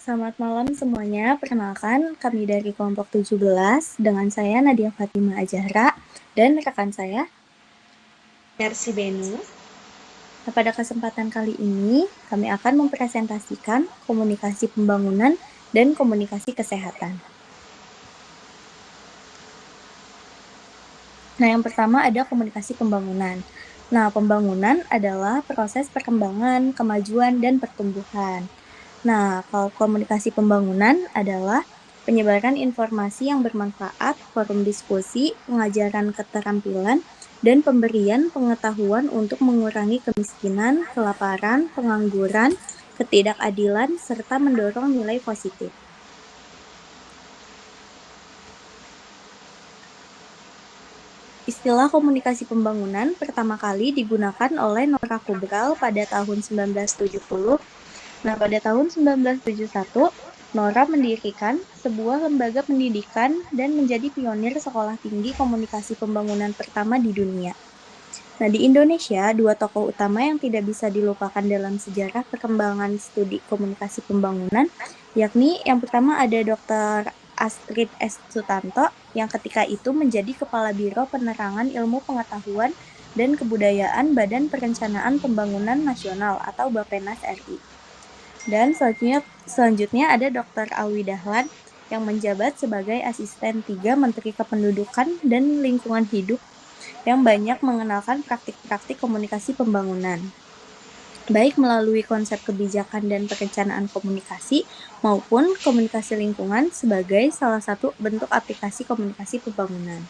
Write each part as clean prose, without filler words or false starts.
Selamat malam semuanya, perkenalkan kami dari kelompok 17 dengan saya Nadia Fatima Azahra dan rekan saya Mercy Benu. Nah, pada kesempatan kali ini kami akan mempresentasikan komunikasi pembangunan dan komunikasi kesehatan. Nah, yang pertama ada komunikasi pembangunan. Nah, pembangunan adalah proses perkembangan, kemajuan, dan pertumbuhan. Nah, kalau komunikasi pembangunan adalah penyebaran informasi yang bermanfaat, forum diskusi, pengajaran keterampilan, dan pemberian pengetahuan untuk mengurangi kemiskinan, kelaparan, pengangguran, ketidakadilan, serta mendorong nilai positif. Istilah komunikasi pembangunan pertama kali digunakan oleh Nora Kubral pada tahun 1970. Nah, pada tahun 1971, Nora mendirikan sebuah lembaga pendidikan dan menjadi pionir sekolah tinggi komunikasi pembangunan pertama di dunia. Nah, di Indonesia, dua tokoh utama yang tidak bisa dilupakan dalam sejarah perkembangan studi komunikasi pembangunan, yakni yang pertama ada Dr. Astrid S. Sutanto, yang ketika itu menjadi Kepala Biro Penerangan Ilmu Pengetahuan dan Kebudayaan Badan Perencanaan Pembangunan Nasional atau Bappenas RI. Dan selanjutnya ada Dr. Alwi Dahlan yang menjabat sebagai Asisten 3 Menteri Kependudukan dan Lingkungan Hidup yang banyak mengenalkan praktik-praktik komunikasi pembangunan, baik melalui konsep kebijakan dan perencanaan komunikasi maupun komunikasi lingkungan sebagai salah satu bentuk aplikasi komunikasi pembangunan.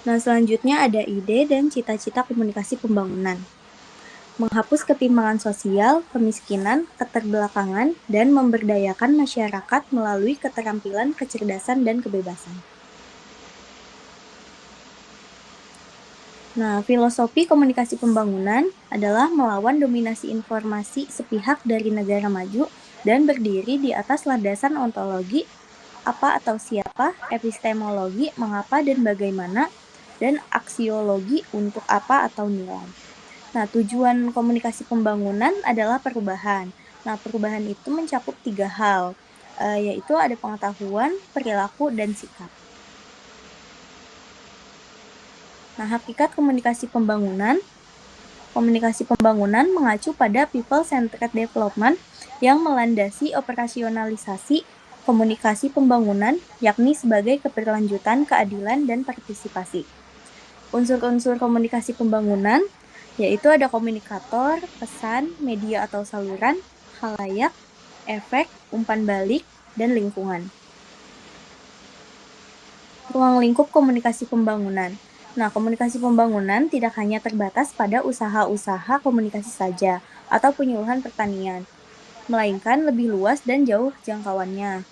Nah, selanjutnya ada ide dan cita-cita komunikasi pembangunan. Menghapus ketimpangan sosial, kemiskinan, keterbelakangan, dan memberdayakan masyarakat melalui keterampilan, kecerdasan, dan kebebasan. Nah, filosofi komunikasi pembangunan adalah melawan dominasi informasi sepihak dari negara maju dan berdiri di atas landasan ontologi, apa atau siapa, epistemologi, mengapa dan bagaimana, dan aksiologi untuk apa atau nilai. Nah, tujuan komunikasi pembangunan adalah perubahan. Nah, perubahan itu mencakup 3 hal, yaitu ada pengetahuan, perilaku, dan sikap. Nah, hakikat komunikasi pembangunan mengacu pada people-centered development yang melandasi operasionalisasi komunikasi pembangunan, yakni sebagai keberlanjutan, keadilan, dan partisipasi. Unsur-unsur komunikasi pembangunan yaitu ada komunikator, pesan, media atau saluran, khalayak, efek, umpan balik, dan lingkungan. Ruang lingkup komunikasi pembangunan. Nah, komunikasi pembangunan tidak hanya terbatas pada usaha-usaha komunikasi saja atau penyuluhan pertanian, melainkan lebih luas dan jauh jangkauannya,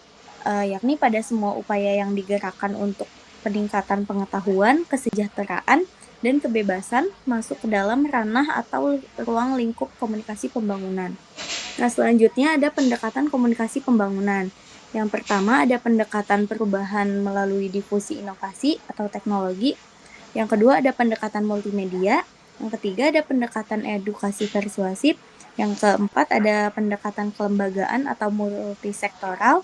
yakni pada semua upaya yang digerakkan untuk peningkatan pengetahuan, kesejahteraan, dan kebebasan masuk ke dalam ranah atau ruang lingkup komunikasi pembangunan. Nah, selanjutnya ada pendekatan komunikasi pembangunan. Yang pertama ada pendekatan perubahan melalui difusi inovasi atau teknologi. Yang kedua ada pendekatan multimedia. Yang ketiga ada pendekatan edukasi persuasif. Yang keempat ada pendekatan kelembagaan atau multisektoral.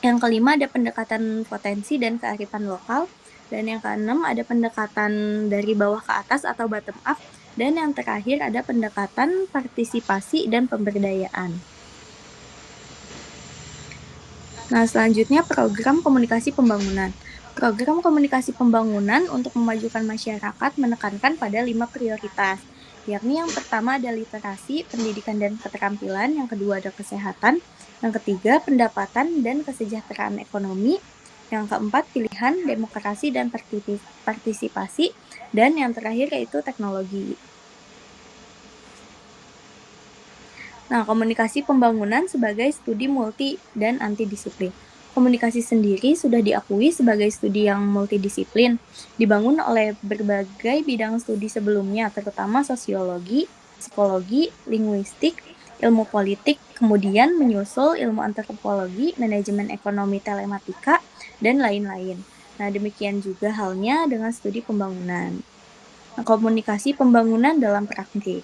Yang kelima ada pendekatan potensi dan kearifan lokal. Dan yang keenam ada pendekatan dari bawah ke atas atau bottom up. Dan yang terakhir ada pendekatan partisipasi dan pemberdayaan. Nah, selanjutnya program komunikasi pembangunan. Program komunikasi pembangunan untuk memajukan masyarakat menekankan pada 5 prioritas, yakni yang pertama ada literasi, pendidikan dan keterampilan, yang kedua ada kesehatan, yang ketiga pendapatan dan kesejahteraan ekonomi, yang keempat pilihan, demokrasi dan partisipasi, dan yang terakhir yaitu teknologi. Nah, komunikasi pembangunan sebagai studi multi dan antidisiplin. Komunikasi sendiri sudah diakui sebagai studi yang multidisiplin, dibangun oleh berbagai bidang studi sebelumnya, terutama sosiologi, psikologi, linguistik, ilmu politik, kemudian menyusul ilmu antropologi, manajemen ekonomi telematika, dan lain-lain. Nah, demikian juga halnya dengan studi pembangunan. Nah, komunikasi pembangunan dalam praktik.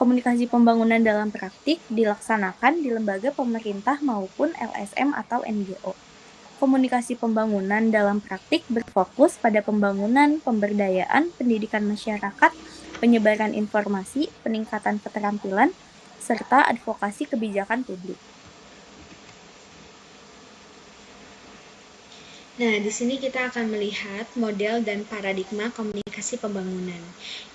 Komunikasi pembangunan dalam praktik dilaksanakan di lembaga pemerintah maupun LSM atau NGO. Komunikasi pembangunan dalam praktik berfokus pada pembangunan pemberdayaan pendidikan masyarakat, penyebaran informasi, peningkatan keterampilan, serta advokasi kebijakan publik. Nah, di sini kita akan melihat model dan paradigma komunikasi pembangunan.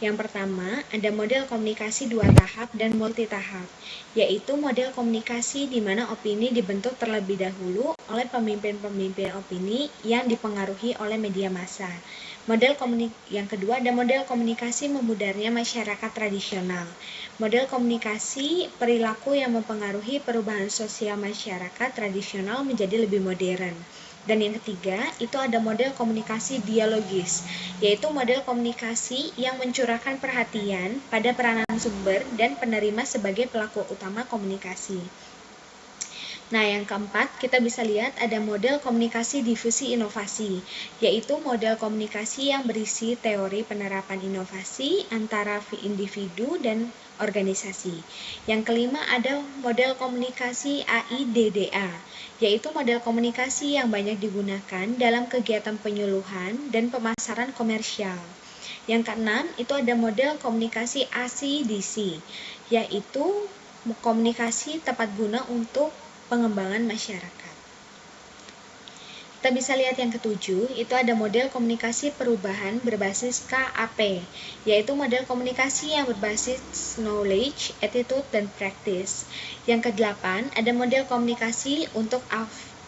Yang pertama, ada model komunikasi dua tahap dan multi tahap, yaitu model komunikasi di mana opini dibentuk terlebih dahulu oleh pemimpin-pemimpin opini yang dipengaruhi oleh media massa. Yang kedua ada model komunikasi memudarnya masyarakat tradisional. Model komunikasi perilaku yang mempengaruhi perubahan sosial masyarakat tradisional menjadi lebih modern. Dan yang ketiga, itu ada model komunikasi dialogis, yaitu model komunikasi yang mencurahkan perhatian pada peranan sumber dan penerima sebagai pelaku utama komunikasi. Nah, yang keempat, kita bisa lihat ada model komunikasi difusi inovasi, yaitu model komunikasi yang berisi teori penerapan inovasi antara individu dan organisasi. Yang kelima, ada model komunikasi AIDDA, yaitu model komunikasi yang banyak digunakan dalam kegiatan penyuluhan dan pemasaran komersial. Yang keenam, itu ada model komunikasi ACDC, yaitu komunikasi tepat guna untuk pengembangan masyarakat. Kita bisa lihat yang ketujuh, itu ada model komunikasi perubahan berbasis KAP, yaitu model komunikasi yang berbasis knowledge, attitude, dan practice. Yang kedelapan, ada model komunikasi untuk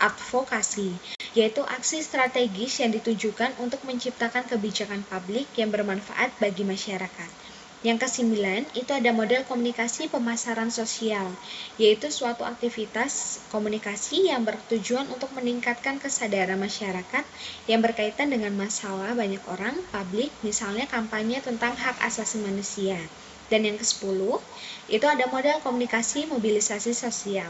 advokasi, yaitu aksi strategis yang ditujukan untuk menciptakan kebijakan publik yang bermanfaat bagi masyarakat. Yang kesembilan, itu ada model komunikasi pemasaran sosial, yaitu suatu aktivitas komunikasi yang bertujuan untuk meningkatkan kesadaran masyarakat yang berkaitan dengan masalah banyak orang, publik, misalnya kampanye tentang hak asasi manusia. Dan yang ke-10, itu ada model komunikasi mobilisasi sosial,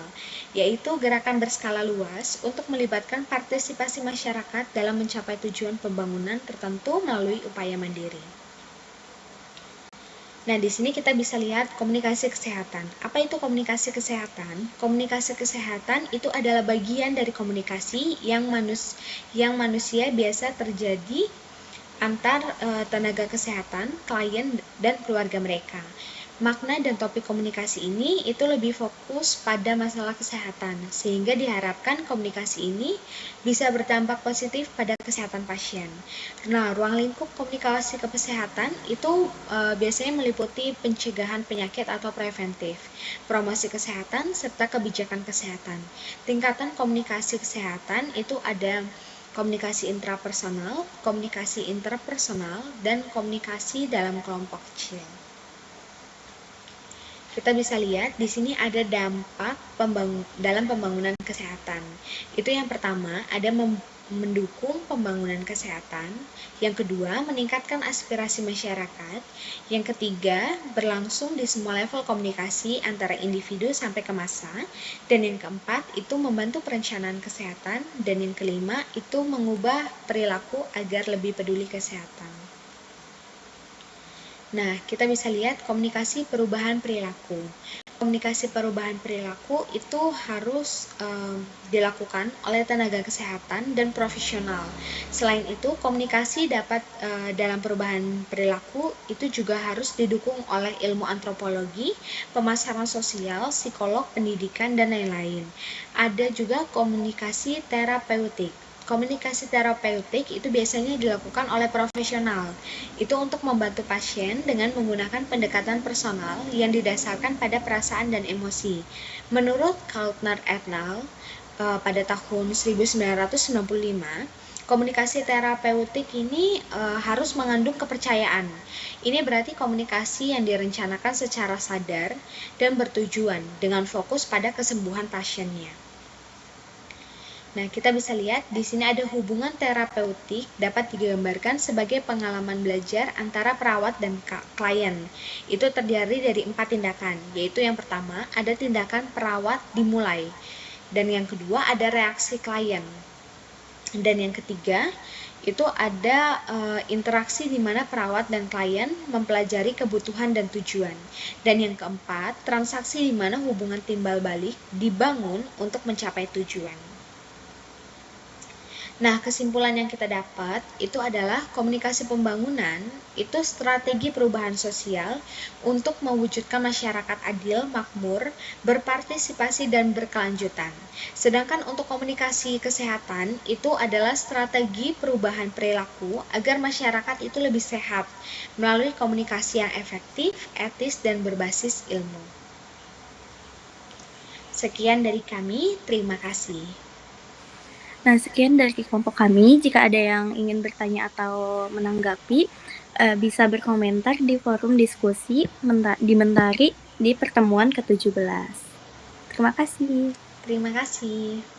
yaitu gerakan berskala luas untuk melibatkan partisipasi masyarakat dalam mencapai tujuan pembangunan tertentu melalui upaya mandiri. Nah, di sini kita bisa lihat komunikasi kesehatan. Apa itu komunikasi kesehatan? Komunikasi kesehatan itu adalah bagian dari komunikasi yang manusia biasa terjadi antar tenaga kesehatan, klien, dan keluarga mereka. Makna dan topik komunikasi ini itu lebih fokus pada masalah kesehatan, sehingga diharapkan komunikasi ini bisa berdampak positif pada kesehatan pasien. Nah, ruang lingkup komunikasi kesehatan itu biasanya meliputi pencegahan penyakit atau preventif, promosi kesehatan, serta kebijakan kesehatan. Tingkatan komunikasi kesehatan itu ada komunikasi intrapersonal, komunikasi interpersonal, dan komunikasi dalam kelompok kecil. Kita bisa lihat di sini ada dampak dalam pembangunan kesehatan. Itu yang pertama, ada mendukung pembangunan kesehatan. Yang kedua, meningkatkan aspirasi masyarakat. Yang ketiga, berlangsung di semua level komunikasi antara individu sampai ke massa. Dan yang keempat, itu membantu perencanaan kesehatan. Dan yang kelima, itu mengubah perilaku agar lebih peduli kesehatan. Nah, kita bisa lihat komunikasi perubahan perilaku. Komunikasi perubahan perilaku itu harus dilakukan oleh tenaga kesehatan dan profesional. Selain itu, komunikasi dalam perubahan perilaku itu juga harus didukung oleh ilmu antropologi, pemasaran sosial, psikolog, pendidikan, dan lain-lain. Ada juga komunikasi terapeutik. Komunikasi terapeutik itu biasanya dilakukan oleh profesional. Itu untuk membantu pasien dengan menggunakan pendekatan personal yang didasarkan pada perasaan dan emosi. Menurut Kaltner et al. Pada tahun 1995, komunikasi terapeutik ini harus mengandung kepercayaan. Ini berarti komunikasi yang direncanakan secara sadar dan bertujuan dengan fokus pada kesembuhan pasiennya. Nah, kita bisa lihat di sini ada hubungan terapeutik dapat digambarkan sebagai pengalaman belajar antara perawat dan klien. Itu terdiri dari 4 tindakan, yaitu yang pertama ada tindakan perawat dimulai, dan yang kedua ada reaksi klien, dan yang ketiga itu ada interaksi di mana perawat dan klien mempelajari kebutuhan dan tujuan. Dan yang keempat, transaksi di mana hubungan timbal balik dibangun untuk mencapai tujuan. Nah, kesimpulan yang kita dapat itu adalah komunikasi pembangunan itu strategi perubahan sosial untuk mewujudkan masyarakat adil, makmur, berpartisipasi, dan berkelanjutan. Sedangkan untuk komunikasi kesehatan itu adalah strategi perubahan perilaku agar masyarakat itu lebih sehat melalui komunikasi yang efektif, etis, dan berbasis ilmu. Sekian dari kami, terima kasih. Nah, sekian dari kelompok kami. Jika ada yang ingin bertanya atau menanggapi, bisa berkomentar di forum diskusi di Mentari di pertemuan ke-17. Terima kasih. Terima kasih.